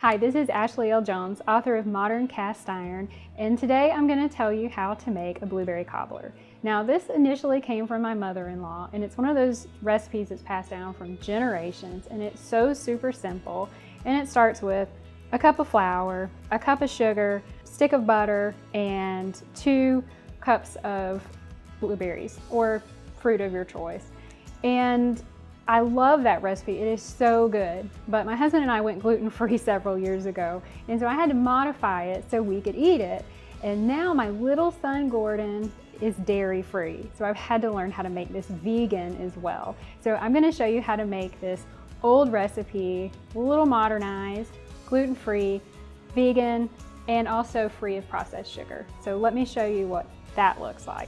Hi, this is Ashley L. Jones, author of Modern Cast Iron, and today I'm going to tell you how to make a blueberry cobbler. Now, this initially came from my mother-in-law, and it's one of those recipes that's passed down from generations, and it's so super simple. And it starts with a cup of flour, a cup of sugar, a stick of butter, and 2 cups of blueberries or fruit of your choice. And I love that recipe. It is so good. But my husband and I went gluten-free several years ago, and so I had to modify it so we could eat it. And now my little son Gordon is dairy-free, so I've had to learn how to make this vegan as well. So I'm going to show you how to make this old recipe, a little modernized, gluten-free, vegan, and also free of processed sugar. So let me show you what that looks like.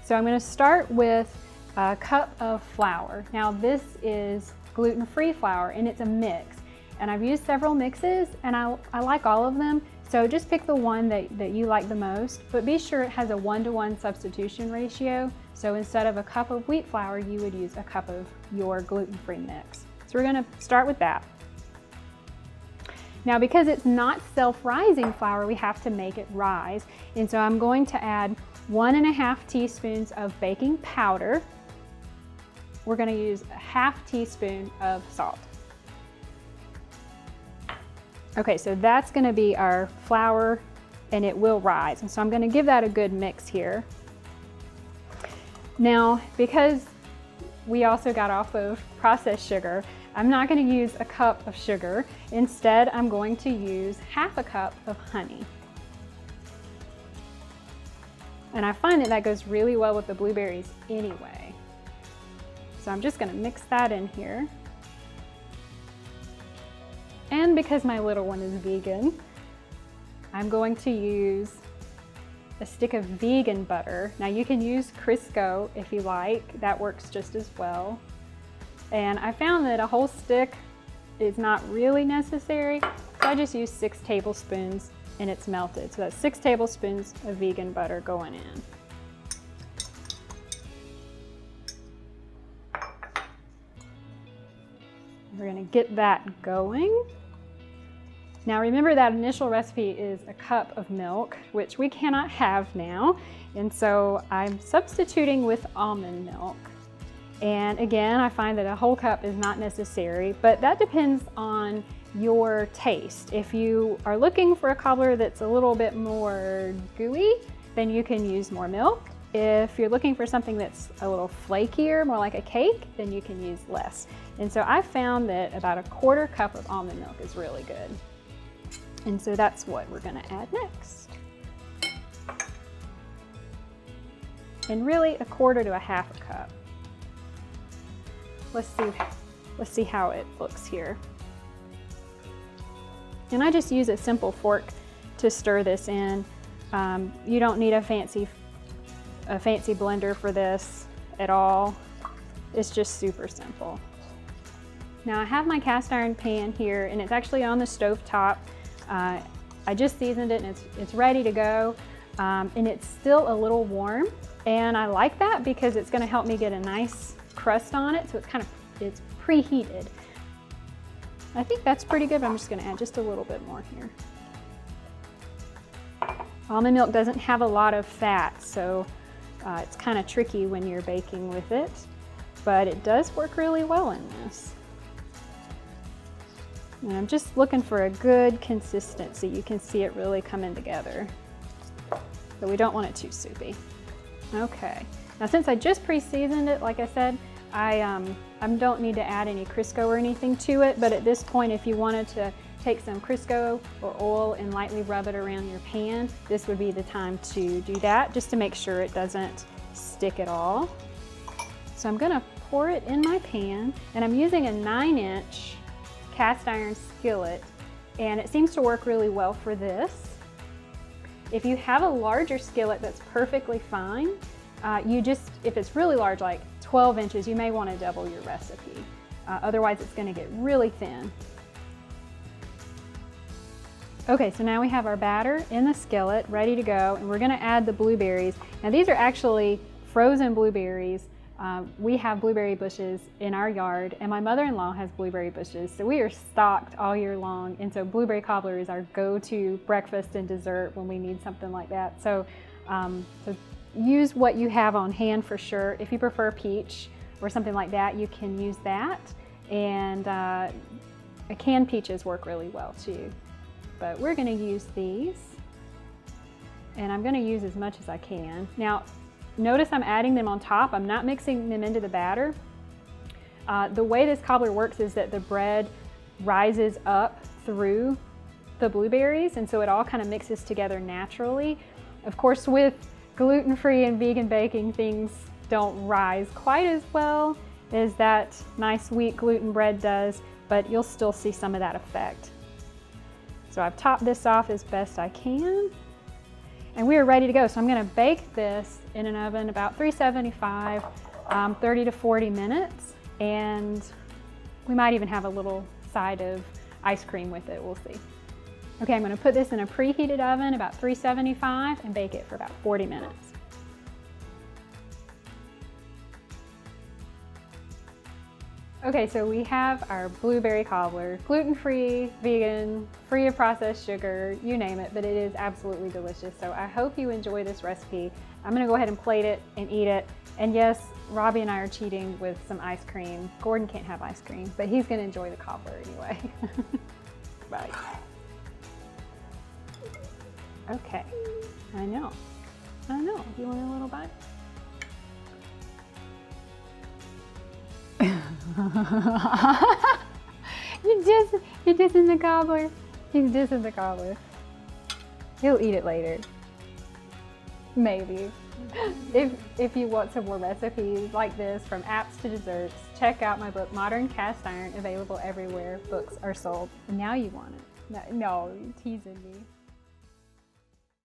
So I'm going to start with a cup of flour. Now this is gluten-free flour and it's a mix. And I've used several mixes and I like all of them. So just pick the one that you like the most, but be sure it has a 1-to-1 substitution ratio. So instead of a cup of wheat flour, you would use a cup of your gluten-free mix. So we're going to start with that. Now because it's not self-rising flour, we have to make it rise. And so I'm going to add 1.5 teaspoons of baking powder. We're going to use a 1/2 teaspoon of salt. Okay, so that's going to be our flour and it will rise. And so I'm going to give that a good mix here. Now, because we also got off of processed sugar, I'm not going to use a cup of sugar. Instead, I'm going to use 1/2 cup of honey. And I find that that goes really well with the blueberries anyway. So I'm just going to mix that in here. And because my little one is vegan, I'm going to use a stick of vegan butter. Now you can use Crisco if you like, that works just as well. And I found that a whole stick is not really necessary, so I just use 6 tablespoons and it's melted. So that's 6 tablespoons of vegan butter going in. We're gonna get that going. Now remember that initial recipe is a cup of milk, which we cannot have now. And so I'm substituting with almond milk. And again, I find that a whole cup is not necessary, but that depends on your taste. If you are looking for a cobbler that's a little bit more gooey, then you can use more milk. If you're looking for something that's a little flakier, more like a cake, then you can use less. And so I found that about a 1/4 cup of almond milk is really good. And so that's what we're going to add next. And really 1/4 to 1/2 cup. Let's see how it looks here. And I just use a simple fork to stir this in. You don't need a fancy blender for this at all. It's just super simple. Now I have my cast iron pan here and it's actually on the stove top. I just seasoned it and it's ready to go. And it's still a little warm. And I like that because it's going to help me get a nice crust on it. So it's preheated. I think that's pretty good, but I'm just going to add just a little bit more here. Almond milk doesn't have a lot of fat, so it's kind of tricky when you're baking with it, but it does work really well in this. And I'm just looking for a good consistency. You can see it really coming together, but we don't want it too soupy. Okay, now since I just pre-seasoned it, like I said, I don't need to add any Crisco or anything to it, but at this point, if you wanted to take some Crisco or oil and lightly rub it around your pan, this would be the time to do that, just to make sure it doesn't stick at all. So I'm gonna pour it in my pan, and I'm using a 9-inch cast iron skillet, and it seems to work really well for this. If you have a larger skillet, that's perfectly fine. If it's really large, like 12 inches, you may want to double your recipe. Otherwise, it's going to get really thin. Okay, so now we have our batter in the skillet ready to go, and we're going to add the blueberries. Now these are actually frozen blueberries. We have blueberry bushes in our yard, and my mother-in-law has blueberry bushes, so we are stocked all year long. And so blueberry cobbler is our go-to breakfast and dessert when we need something like that. So, so use what you have on hand for sure. If you prefer peach or something like that, you can use that. And canned peaches work really well too. But we're going to use these, and I'm going to use as much as I can. Now, notice I'm adding them on top. I'm not mixing them into the batter. The way this cobbler works is that the bread rises up through the blueberries, and so it all kind of mixes together naturally. Of course, with gluten-free and vegan baking, things don't rise quite as well as that nice wheat gluten bread does, but you'll still see some of that effect. So I've topped this off as best I can, and we are ready to go. So I'm going to bake this in an oven about 375, 30 to 40 minutes, and we might even have a little side of ice cream with it. We'll see. Okay, I'm going to put this in a preheated oven about 375 and bake it for about 40 minutes. Okay, so we have our blueberry cobbler, gluten-free, vegan, free of processed sugar, you name it, but it is absolutely delicious. So I hope you enjoy this recipe. I'm gonna go ahead and plate it and eat it. And yes, Robbie and I are cheating with some ice cream. Gordon can't have ice cream, but he's gonna enjoy the cobbler anyway. Bye. Okay, I know. You want a little bite? You're just in the cobbler. He's just in the cobbler. He'll eat it later. Maybe. If you want some more recipes like this, from apps to desserts, check out my book, Modern Cast Iron, available everywhere books are sold. And now you want it. No, you're teasing me.